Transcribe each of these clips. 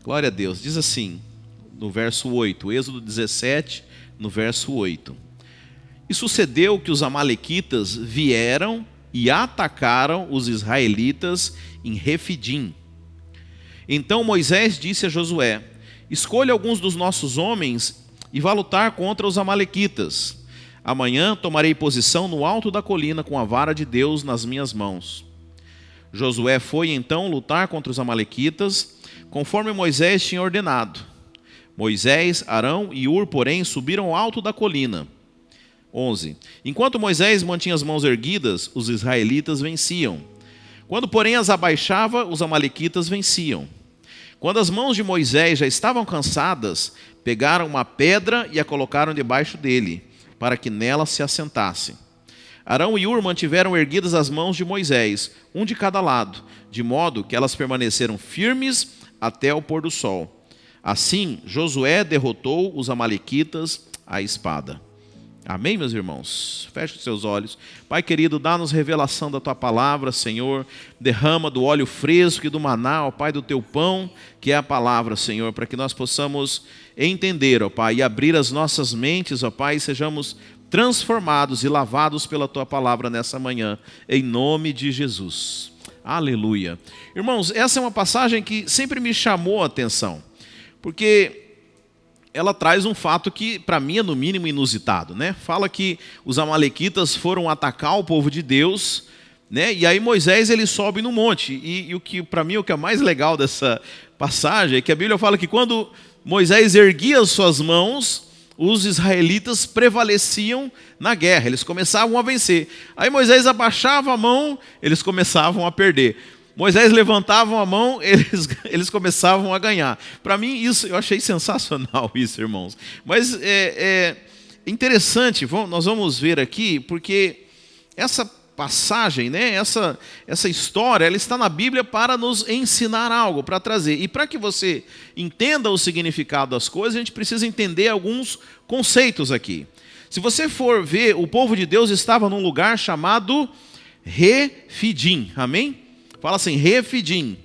Glória a Deus. Diz assim, no verso 8, Êxodo 17, no verso 8. E sucedeu que os amalequitas vieram e atacaram os israelitas em Refidim. Então Moisés disse a Josué: escolha alguns dos nossos homens e vá lutar contra os amalequitas. Amanhã tomarei posição no alto da colina com a vara de Deus nas minhas mãos. Josué foi então lutar contra os amalequitas, conforme Moisés tinha ordenado. Moisés, Arão e Hur, porém, subiram ao alto da colina. 11. Enquanto Moisés mantinha as mãos erguidas, os israelitas venciam. Quando, porém, as abaixava, os amalequitas venciam. Quando as mãos de Moisés já estavam cansadas, pegaram uma pedra e a colocaram debaixo dele, para que nela se assentasse. Arão e Hur mantiveram erguidas as mãos de Moisés, um de cada lado, de modo que elas permaneceram firmes até o pôr do sol. Assim, Josué derrotou os amalequitas à espada. Amém, meus irmãos? Feche os seus olhos. Pai querido, dá-nos revelação da Tua palavra, Senhor. Derrama do óleo fresco e do maná, ó Pai, do Teu pão, que é a palavra, Senhor, para que nós possamos entender, ó Pai, e abrir as nossas mentes, ó Pai, e sejamos transformados e lavados pela Tua palavra nessa manhã, em nome de Jesus. Aleluia. Irmãos, essa é uma passagem que sempre me chamou a atenção, porque ela traz um fato que, para mim, é no mínimo inusitado, né? Fala que os amalequitas foram atacar o povo de Deus, né? E aí Moisés ele sobe no monte. E o que, para mim, o que é mais legal dessa passagem é que a Bíblia fala que quando Moisés erguia as suas mãos, os israelitas prevaleciam na guerra, eles começavam a vencer. Aí Moisés abaixava a mão, eles começavam a perder. Moisés levantava a mão, eles começavam a ganhar. Para mim, isso eu achei sensacional, isso, irmãos. Mas é interessante, nós vamos ver aqui, porque essa passagem, né, essa história, ela está na Bíblia para nos ensinar algo, para trazer. E para que você entenda o significado das coisas, a gente precisa entender alguns conceitos aqui. Se você for ver, o povo de Deus estava num lugar chamado Refidim, amém? Fala assim, Refidim.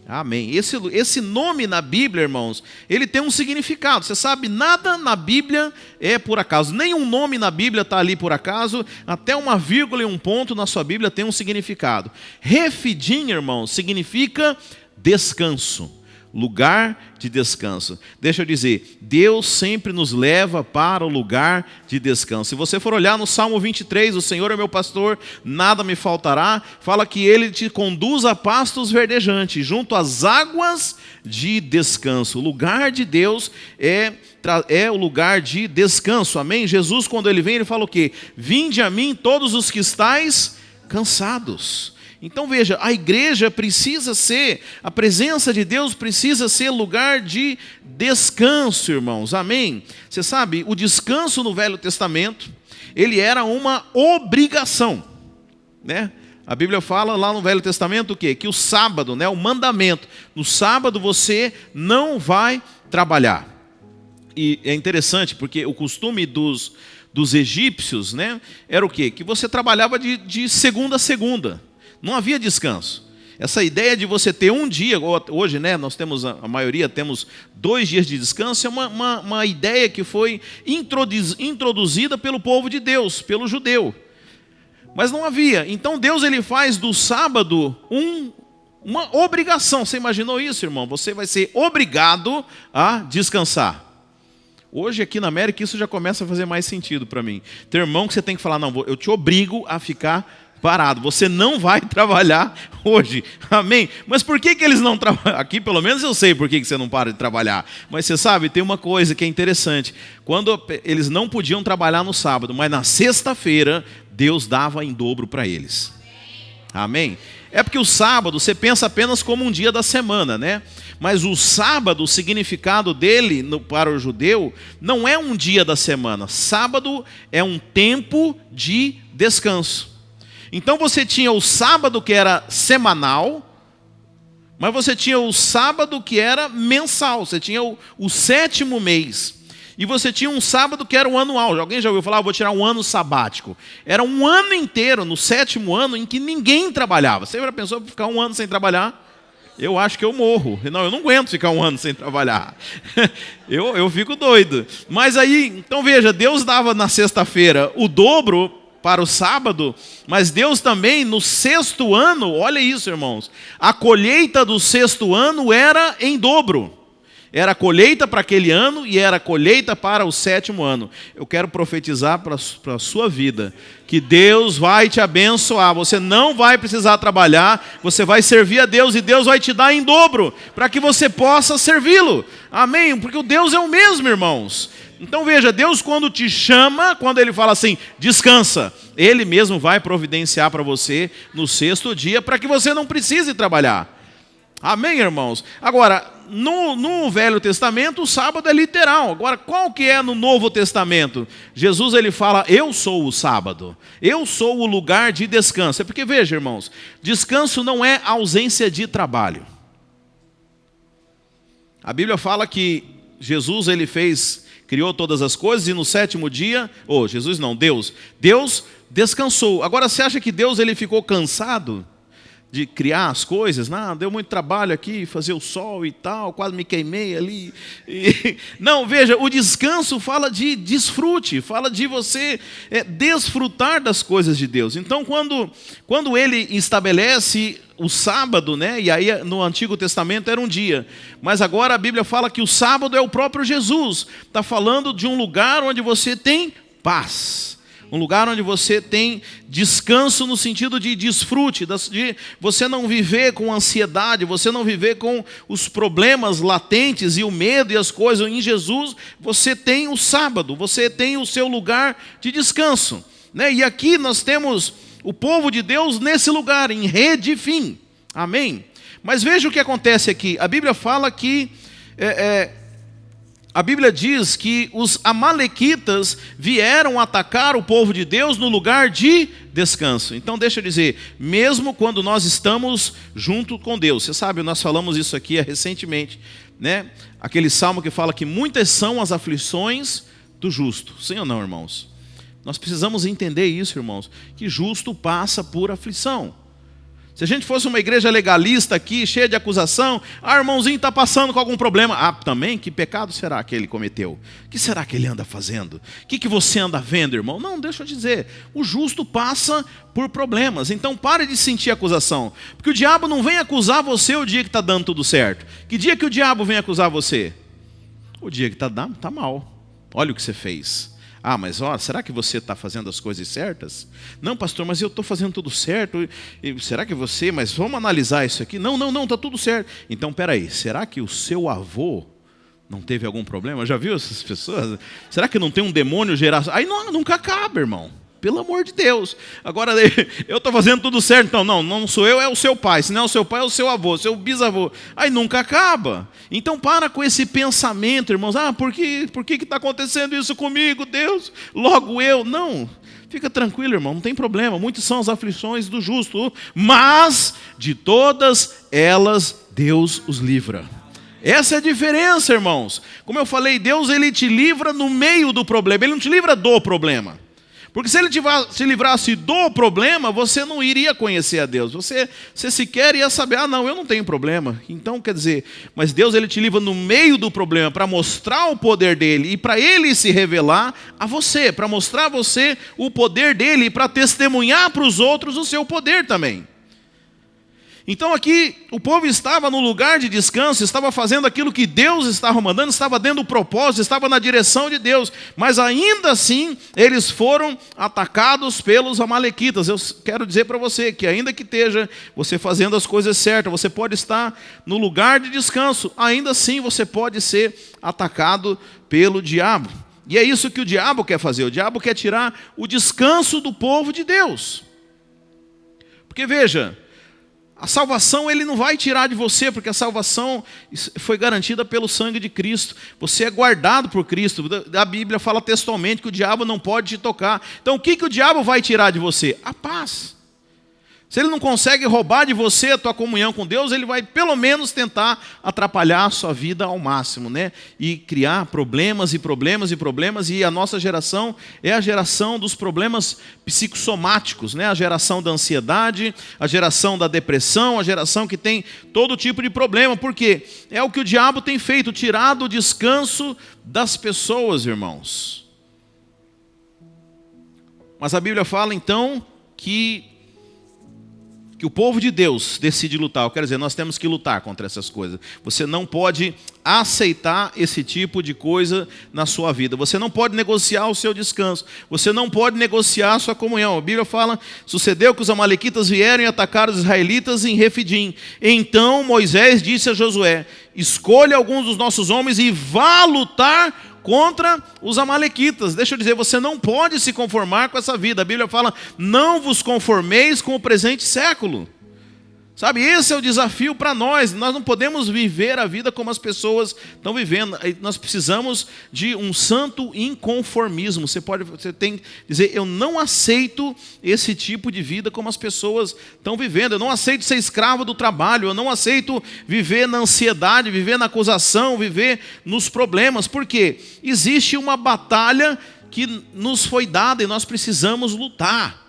Amém. Esse nome na Bíblia, irmãos, ele tem um significado. Você sabe, nada na Bíblia é por acaso. Nenhum nome na Bíblia está ali por acaso. Até uma vírgula e um ponto na sua Bíblia tem um significado. Refidim, irmãos, significa descanso. Lugar de descanso. Deixa eu dizer, Deus sempre nos leva para o lugar de descanso. Se você for olhar no Salmo 23, o Senhor é meu pastor, nada me faltará. Fala que Ele te conduz a pastos verdejantes, junto às águas de descanso. O lugar de Deus é o lugar de descanso. Amém? Jesus, quando Ele vem, Ele fala o quê? Vinde a mim todos os que estáis cansados. Então veja, a igreja precisa ser, a presença de Deus precisa ser lugar de descanso, irmãos, amém? Você sabe, o descanso no Velho Testamento, ele era uma obrigação, né? A Bíblia fala lá no Velho Testamento o quê? Que o sábado, né, o mandamento, no sábado você não vai trabalhar. E é interessante porque o costume dos egípcios, né, era o quê? Que você trabalhava de segunda a segunda. Não havia descanso. Essa ideia de você ter um dia, hoje, né, nós temos, a maioria temos 2 dias de descanso, é uma ideia que foi introduzida pelo povo de Deus, pelo judeu. Mas não havia. Então Deus ele faz do sábado uma obrigação. Você imaginou isso, irmão? Você vai ser obrigado a descansar. Hoje aqui na América isso já começa a fazer mais sentido para mim. Tem irmão que você tem que falar, não, eu te obrigo a ficar parado, você não vai trabalhar hoje, amém? Mas por que eles não trabalham? Aqui pelo menos eu sei por que você não para de trabalhar, mas você sabe, tem uma coisa que é interessante, quando eles não podiam trabalhar no sábado, mas na sexta-feira, Deus dava em dobro para eles, amém? É porque o sábado, você pensa apenas como um dia da semana, né? Mas o sábado, o significado dele para o judeu, não é um dia da semana, sábado é um tempo de descanso. Então você tinha o sábado que era semanal, mas você tinha o sábado que era mensal, você tinha o 7º mês. E você tinha um sábado que era o anual. Alguém já ouviu falar, vou tirar um ano sabático. Era um ano inteiro, no 7º ano, em que ninguém trabalhava. Você já pensou em ficar um ano sem trabalhar? Eu acho que eu morro. Não, eu não aguento ficar um ano sem trabalhar. Eu fico doido. Mas aí, então veja, Deus dava na sexta-feira o dobro para o sábado, mas Deus também no sexto ano, olha isso, irmãos, a colheita do sexto ano era em dobro. Era colheita para aquele ano e era colheita para o sétimo ano. Eu quero profetizar para a sua vida que Deus vai te abençoar. Você não vai precisar trabalhar, você vai servir a Deus e Deus vai te dar em dobro para que você possa servi-lo. Amém? Porque o Deus é o mesmo, irmãos. Então veja, Deus quando te chama, quando Ele fala assim, descansa, Ele mesmo vai providenciar para você no sexto dia para que você não precise trabalhar. Amém, irmãos? Agora, no Velho Testamento, o sábado é literal. Agora, qual que é no Novo Testamento? Jesus, ele fala, eu sou o sábado. Eu sou o lugar de descanso. É porque, veja, irmãos, descanso não é ausência de trabalho. A Bíblia fala que Jesus, ele criou todas as coisas e no sétimo dia, Deus descansou. Agora, você acha que Deus, ele ficou cansado de criar as coisas? Não, deu muito trabalho aqui, fazer o sol e tal, quase me queimei ali. Não, veja, o descanso fala de desfrute, fala de você desfrutar das coisas de Deus. Então, quando ele estabelece o sábado, né? E aí no Antigo Testamento era um dia, mas agora a Bíblia fala que o sábado é o próprio Jesus. Está falando de um lugar onde você tem paz. Um lugar onde você tem descanso no sentido de desfrute, de você não viver com ansiedade, você não viver com os problemas latentes e o medo e as coisas. Em Jesus, você tem o sábado, você tem o seu lugar de descanso, né? E aqui nós temos o povo de Deus nesse lugar, em Redim. Amém? Mas veja o que acontece aqui. A Bíblia fala que... A Bíblia diz que os amalequitas vieram atacar o povo de Deus no lugar de descanso. Então deixa eu dizer, mesmo quando nós estamos junto com Deus, você sabe, nós falamos isso aqui recentemente, né? Aquele salmo que fala que muitas são as aflições do justo. Sim ou não, irmãos? Nós precisamos entender isso, irmãos, que justo passa por aflição. Se a gente fosse uma igreja legalista aqui, cheia de acusação, irmãozinho está passando com algum problema. Também? Que pecado será que ele cometeu? O que será que ele anda fazendo? O que você anda vendo, irmão? Não, deixa eu dizer, o justo passa por problemas. Então pare de sentir acusação. Porque o diabo não vem acusar você o dia que está dando tudo certo. Que dia que o diabo vem acusar você? O dia que está mal. Olha o que você fez. Mas será que você está fazendo as coisas certas? Não, pastor, mas eu estou fazendo tudo certo. Será que você... Mas vamos analisar isso aqui. Não, está tudo certo. Então, peraí, será que o seu avô não teve algum problema? Já viu essas pessoas? Será que não tem um demônio geracional? Aí nunca acaba, irmão. Pelo amor de Deus. Agora, eu estou fazendo tudo certo. Então, não sou eu, é o seu pai. Se não é o seu pai, é o seu avô, seu bisavô. Aí nunca acaba. Então, para com esse pensamento, irmãos. Por que está acontecendo isso comigo, Deus? Logo eu. Não. Fica tranquilo, irmão. Não tem problema. Muitas são as aflições do justo. Mas, de todas elas, Deus os livra. Essa é a diferença, irmãos. Como eu falei, Deus, ele te livra no meio do problema. Ele não te livra do problema. Porque se ele te livrasse do problema, você não iria conhecer a Deus. Você sequer ia saber, eu não tenho problema. Então, quer dizer, mas Deus, ele te livra no meio do problema para mostrar o poder dele e para ele se revelar a você, para mostrar a você o poder dele e para testemunhar para os outros o seu poder também. Então aqui o povo estava no lugar de descanso, estava fazendo aquilo que Deus estava mandando, estava dentro do propósito, estava na direção de Deus, mas ainda assim eles foram atacados pelos amalequitas. Eu quero dizer para você que ainda que esteja você fazendo as coisas certas, você pode estar no lugar de descanso, ainda assim você pode ser atacado pelo diabo. E é isso que o diabo quer fazer, o diabo quer tirar o descanso do povo de Deus. Porque veja, a salvação ele não vai tirar de você, porque a salvação foi garantida pelo sangue de Cristo. Você é guardado por Cristo. A Bíblia fala textualmente que o diabo não pode te tocar. Então o que o diabo vai tirar de você? A paz. Se ele não consegue roubar de você a tua comunhão com Deus, ele vai pelo menos tentar atrapalhar a sua vida ao máximo, né? E criar problemas e problemas e problemas. E a nossa geração é a geração dos problemas psicossomáticos, né? A geração da ansiedade, a geração da depressão, a geração que tem todo tipo de problema. Por quê? É o que o diabo tem feito, tirado o descanso das pessoas, irmãos. Mas a Bíblia fala então que o povo de Deus decide lutar. Eu quero dizer, nós temos que lutar contra essas coisas. Você não pode aceitar esse tipo de coisa na sua vida. Você não pode negociar o seu descanso. Você não pode negociar a sua comunhão. A Bíblia fala, sucedeu que os amalequitas vieram e atacaram os israelitas em Refidim. Então Moisés disse a Josué, escolha alguns dos nossos homens e vá lutar contra os amalequitas. Deixa eu dizer, você não pode se conformar com essa vida. A Bíblia fala, não vos conformeis com o presente século. Sabe, esse é o desafio para nós. Nós não podemos viver a vida como as pessoas estão vivendo. Nós precisamos de um santo inconformismo. Você tem que dizer, eu não aceito esse tipo de vida como as pessoas estão vivendo. Eu não aceito ser escravo do trabalho. Eu não aceito viver na ansiedade, viver na acusação, viver nos problemas. Por quê? Existe uma batalha que nos foi dada e nós precisamos lutar.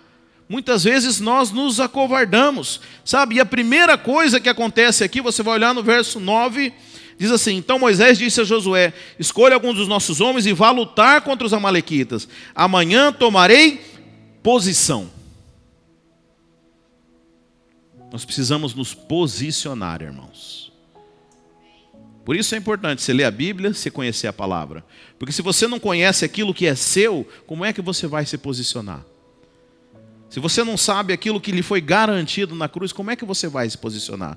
Muitas vezes nós nos acovardamos, sabe? E a primeira coisa que acontece aqui, você vai olhar no verso 9, diz assim, então Moisés disse a Josué, escolha alguns dos nossos homens e vá lutar contra os amalequitas. Amanhã tomarei posição. Nós precisamos nos posicionar, irmãos. Por isso é importante você ler a Bíblia, você conhecer a palavra. Porque se você não conhece aquilo que é seu, como é que você vai se posicionar? Se você não sabe aquilo que lhe foi garantido na cruz, como é que você vai se posicionar?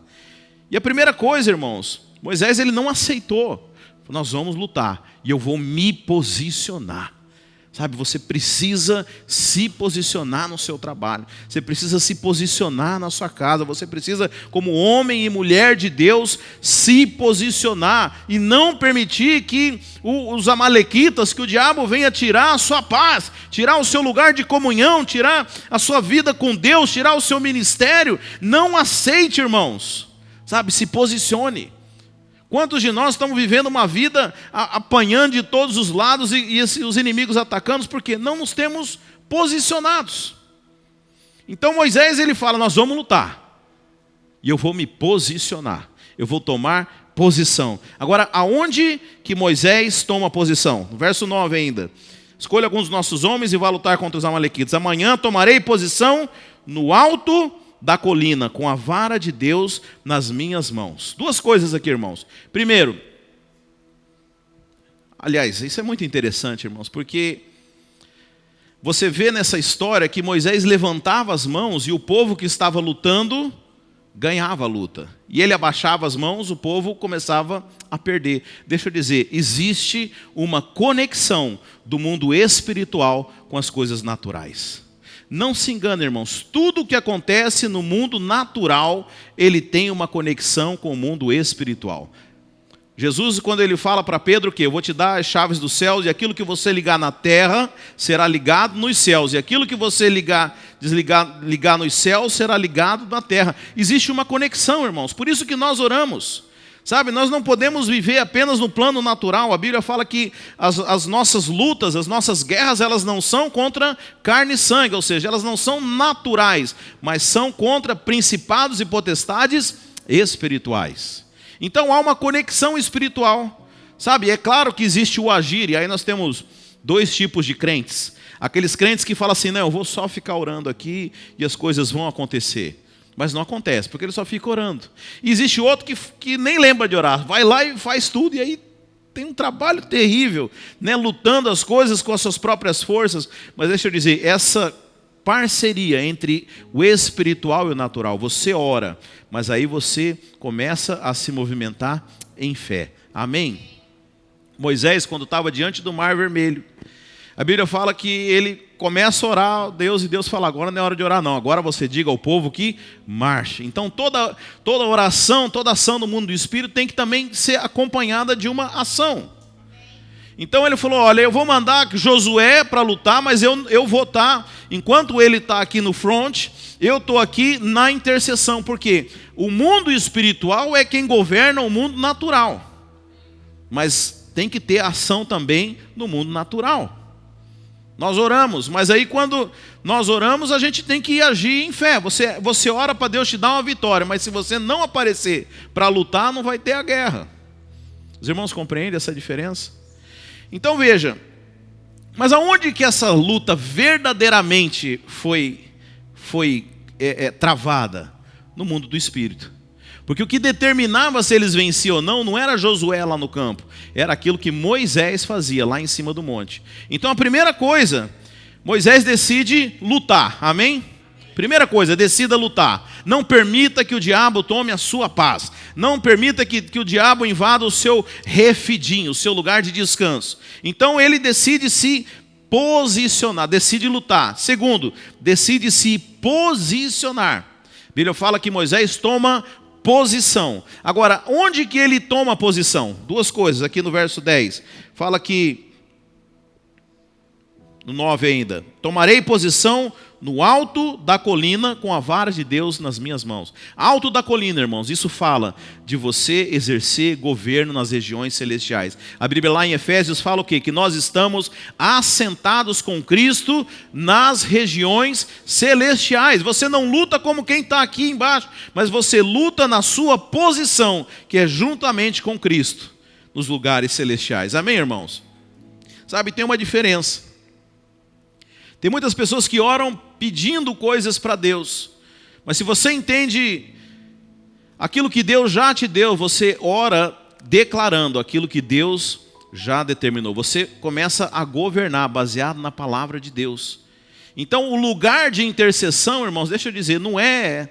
E a primeira coisa, irmãos, Moisés ele não aceitou. Nós vamos lutar e eu vou me posicionar. Sabe, você precisa se posicionar no seu trabalho. Você precisa se posicionar na sua casa. Você precisa, como homem e mulher de Deus, se posicionar. E não permitir que os amalequitas, que o diabo venha tirar a sua paz, tirar o seu lugar de comunhão, tirar a sua vida com Deus, tirar o seu ministério. Não aceite, irmãos. Sabe, se posicione. Quantos de nós estamos vivendo uma vida apanhando de todos os lados e os inimigos atacando, porque não nos temos posicionados? Então Moisés ele fala, nós vamos lutar, e eu vou me posicionar, eu vou tomar posição. Agora, aonde que Moisés toma posição? No verso 9 ainda, escolha alguns dos nossos homens e vá lutar contra os amalequitas. Amanhã tomarei posição no alto da colina, com a vara de Deus nas minhas mãos. Duas coisas aqui, irmãos. Primeiro, aliás, isso é muito interessante, irmãos, porque você vê nessa história que Moisés levantava as mãos e o povo que estava lutando ganhava a luta. E ele abaixava as mãos, o povo começava a perder. Deixa eu dizer, existe uma conexão do mundo espiritual com as coisas naturais. Não se engane, irmãos, tudo o que acontece no mundo natural, ele tem uma conexão com o mundo espiritual. Jesus, quando ele fala para Pedro que eu vou te dar as chaves dos céus, e aquilo que você ligar na terra, será ligado nos céus, e aquilo que você ligar nos céus, será ligado na terra. Existe uma conexão, irmãos, por isso que nós oramos. Sabe, nós não podemos viver apenas no plano natural. A Bíblia fala que as nossas lutas, as nossas guerras, elas não são contra carne e sangue, ou seja, elas não são naturais, mas são contra principados e potestades espirituais. Então há uma conexão espiritual, sabe? É claro que existe o agir, e aí nós temos dois tipos de crentes. Aqueles crentes que falam assim, não, eu vou só ficar orando aqui e as coisas vão acontecer. Mas não acontece, porque ele só fica orando. E existe outro que nem lembra de orar. Vai lá e faz tudo, e aí tem um trabalho terrível, né? Lutando as coisas com as suas próprias forças. Mas deixa eu dizer, essa parceria entre o espiritual e o natural. Você ora, mas aí você começa a se movimentar em fé. Amém? Moisés, quando estava diante do Mar Vermelho, a Bíblia fala que ele começa a orar a Deus, e Deus fala, agora não é hora de orar não, agora você diga ao povo que marche. Então toda oração, toda ação no mundo do Espírito tem que também ser acompanhada de uma ação. Então ele falou, olha, eu vou mandar Josué para lutar, mas eu vou estar, enquanto ele está aqui no front, eu estou aqui na intercessão, porque o mundo espiritual é quem governa o mundo natural. Mas tem que ter ação também no mundo natural. Nós oramos, mas aí quando nós oramos, a gente tem que agir em fé. Você ora para Deus te dar uma vitória, mas se você não aparecer para lutar, não vai ter a guerra. Os irmãos compreendem essa diferença? Então veja, mas aonde que essa luta verdadeiramente foi travada? No mundo do Espírito. Porque o que determinava se eles venciam ou não era Josué lá no campo, era aquilo que Moisés fazia lá em cima do monte. Então a primeira coisa, Moisés decide lutar, amém? Primeira coisa, decida lutar. Não permita que o diabo tome a sua paz. Não permita que o diabo invada o seu refidinho, o seu lugar de descanso. Então ele decide se posicionar, decide lutar. Segundo, decide se posicionar. A Bíblia fala que Moisés toma posição. Agora, onde que ele toma posição? Duas coisas, aqui no verso 10. Fala que, no 9 ainda, tomarei posição no alto da colina com a vara de Deus nas minhas mãos. Alto da colina, irmãos, isso fala de você exercer governo nas regiões celestiais. A Bíblia lá em Efésios fala o quê? Que nós estamos assentados com Cristo nas regiões celestiais. Você não luta como quem está aqui embaixo, mas você luta na sua posição, que é juntamente com Cristo, nos lugares celestiais. Amém, irmãos? Sabe, tem uma diferença. Tem muitas pessoas que oram pedindo coisas para Deus, mas se você entende aquilo que Deus já te deu, você ora declarando aquilo que Deus já determinou. Você começa a governar baseado na palavra de Deus. Então o lugar de intercessão, irmãos, deixa eu dizer, não é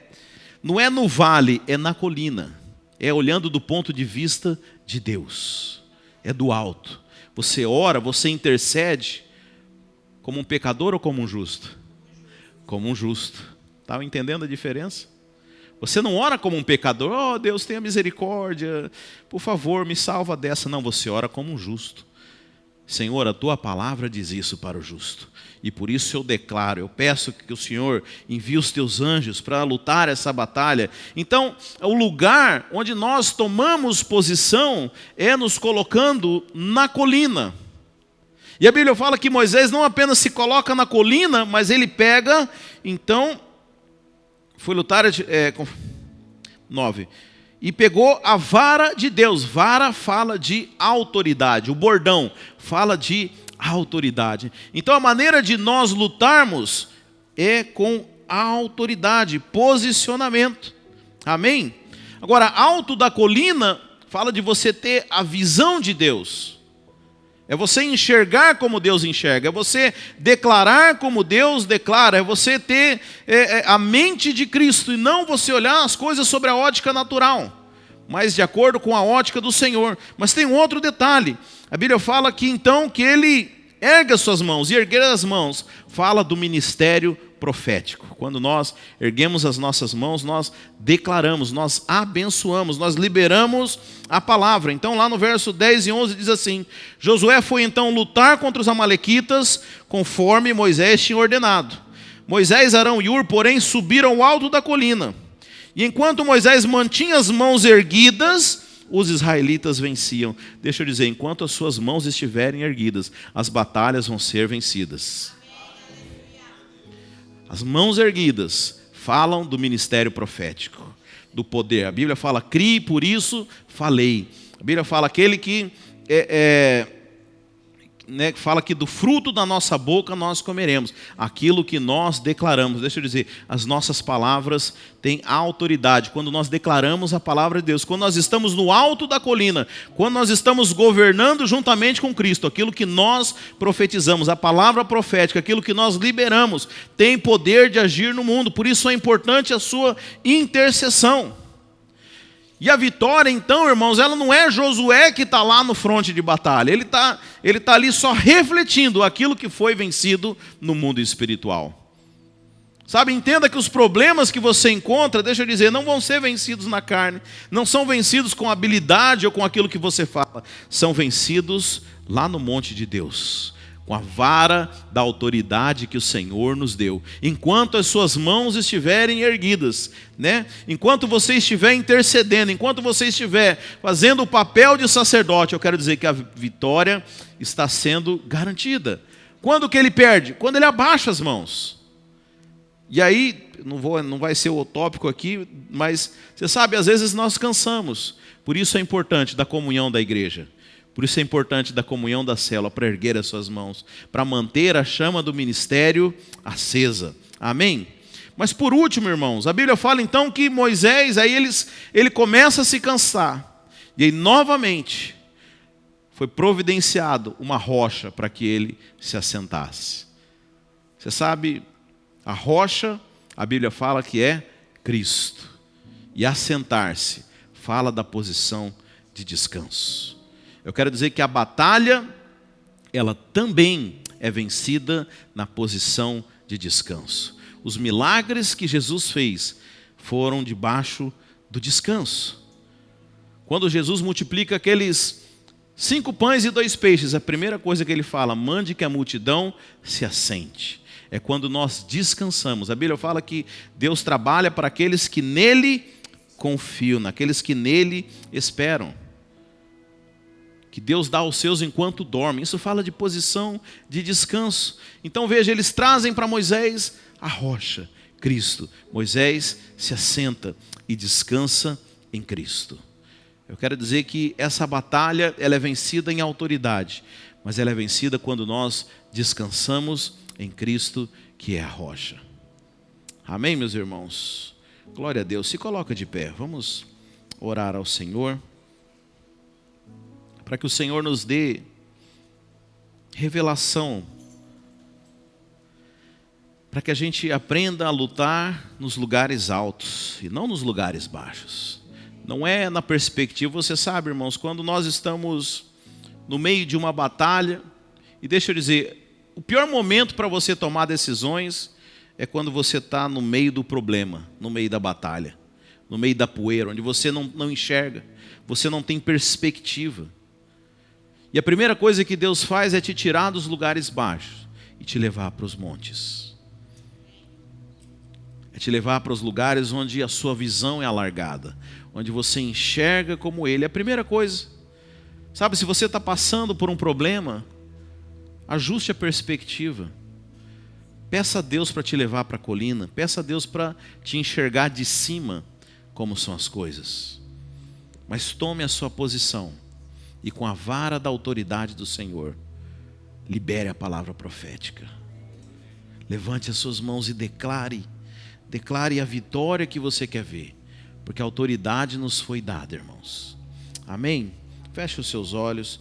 no vale, é na colina. É olhando do ponto de vista de Deus. É do alto. Você ora, você intercede como um pecador ou como um justo? Como um justo. Estava entendendo a diferença? Você não ora como um pecador, oh Deus, tenha misericórdia, por favor, me salva dessa. Não, você ora como um justo. Senhor, a tua palavra diz isso para o justo. E por isso eu declaro, eu peço que o Senhor envie os teus anjos para lutar essa batalha. Então, o lugar onde nós tomamos posição é nos colocando na colina. E a Bíblia fala que Moisés não apenas se coloca na colina, mas ele pega, então, foi lutar, 9, e pegou a vara de Deus. Vara fala de autoridade, o bordão fala de autoridade. Então a maneira de nós lutarmos é com a autoridade, posicionamento, amém? Agora, alto da colina fala de você ter a visão de Deus. É você enxergar como Deus enxerga, é você declarar como Deus declara, é você ter a mente de Cristo e não você olhar as coisas sobre a ótica natural, mas de acordo com a ótica do Senhor. Mas tem um outro detalhe, a Bíblia fala que então que ele erga suas mãos, e erguer as mãos fala do ministério profético. Quando nós erguemos as nossas mãos, nós declaramos, nós abençoamos, nós liberamos a palavra. Então lá no verso 10 e 11 diz assim: Josué foi então lutar contra os amalequitas, conforme Moisés tinha ordenado. Moisés, Arão e Hur, porém, subiram ao alto da colina. E enquanto Moisés mantinha as mãos erguidas, os israelitas venciam. Deixa eu dizer, enquanto as suas mãos estiverem erguidas, as batalhas vão ser vencidas. As mãos erguidas falam do ministério profético, do poder. A Bíblia fala, crie, por isso falei. A Bíblia fala aquele que fala que do fruto da nossa boca nós comeremos, aquilo que nós declaramos. Deixa eu dizer, as nossas palavras têm autoridade. Quando nós declaramos a palavra de Deus, quando nós estamos no alto da colina, quando nós estamos governando juntamente com Cristo, aquilo que nós profetizamos, a palavra profética, aquilo que nós liberamos, tem poder de agir no mundo. Por isso é importante a sua intercessão. E a vitória, então, irmãos, ela não é Josué que está lá no fronte de batalha. Ele tá ali só refletindo aquilo que foi vencido no mundo espiritual. Sabe, entenda que os problemas que você encontra, deixa eu dizer, não vão ser vencidos na carne. Não são vencidos com habilidade ou com aquilo que você fala. São vencidos lá no monte de Deus. com a vara da autoridade que o Senhor nos deu. Enquanto as suas mãos estiverem erguidas, né? Enquanto você estiver intercedendo, enquanto você estiver fazendo o papel de sacerdote, eu quero dizer que a vitória está sendo garantida. Quando que ele perde? Quando ele abaixa as mãos. E aí, não vai ser o tópico aqui, mas você sabe, às vezes nós cansamos. Por isso é importante da comunhão da igreja. Por isso é importante da comunhão da célula, para erguer as suas mãos, para manter a chama do ministério acesa. Amém? Mas por último, irmãos, a Bíblia fala então que Moisés, aí ele começa a se cansar. E aí novamente foi providenciado uma rocha para que ele se assentasse. Você sabe, a rocha, a Bíblia fala que é Cristo. E assentar-se fala da posição de descanso. Eu quero dizer que a batalha, ela também é vencida na posição de descanso. Os milagres que Jesus fez foram debaixo do descanso. Quando Jesus multiplica aqueles 5 pães e 2 peixes, a primeira coisa que ele fala, mande que a multidão se assente. É quando nós descansamos. A Bíblia fala que Deus trabalha para aqueles que nele confiam, naqueles que nele esperam. Que Deus dá aos seus enquanto dormem. Isso fala de posição de descanso. Então veja, eles trazem para Moisés a rocha, Cristo. Moisés se assenta e descansa em Cristo. Eu quero dizer que essa batalha, ela é vencida em autoridade, mas ela é vencida quando nós descansamos em Cristo, que é a rocha. Amém, meus irmãos? Glória a Deus. Se coloca de pé. Vamos orar ao Senhor, para que o Senhor nos dê revelação, para que a gente aprenda a lutar nos lugares altos e não nos lugares baixos. Não é na perspectiva, você sabe, irmãos, quando nós estamos no meio de uma batalha, e deixa eu dizer, o pior momento para você tomar decisões é quando você está no meio do problema, no meio da batalha, no meio da poeira, onde você não enxerga, você não tem perspectiva. E a primeira coisa que Deus faz é te tirar dos lugares baixos e te levar para os montes. É te levar para os lugares onde a sua visão é alargada, onde você enxerga como Ele. A primeira coisa, sabe, se você está passando por um problema, ajuste a perspectiva. Peça a Deus para te levar para a colina, peça a Deus para te enxergar de cima como são as coisas. Mas tome a sua posição. E com a vara da autoridade do Senhor, libere a palavra profética. Levante as suas mãos e declare a vitória que você quer ver. Porque a autoridade nos foi dada, irmãos. Amém? Feche os seus olhos.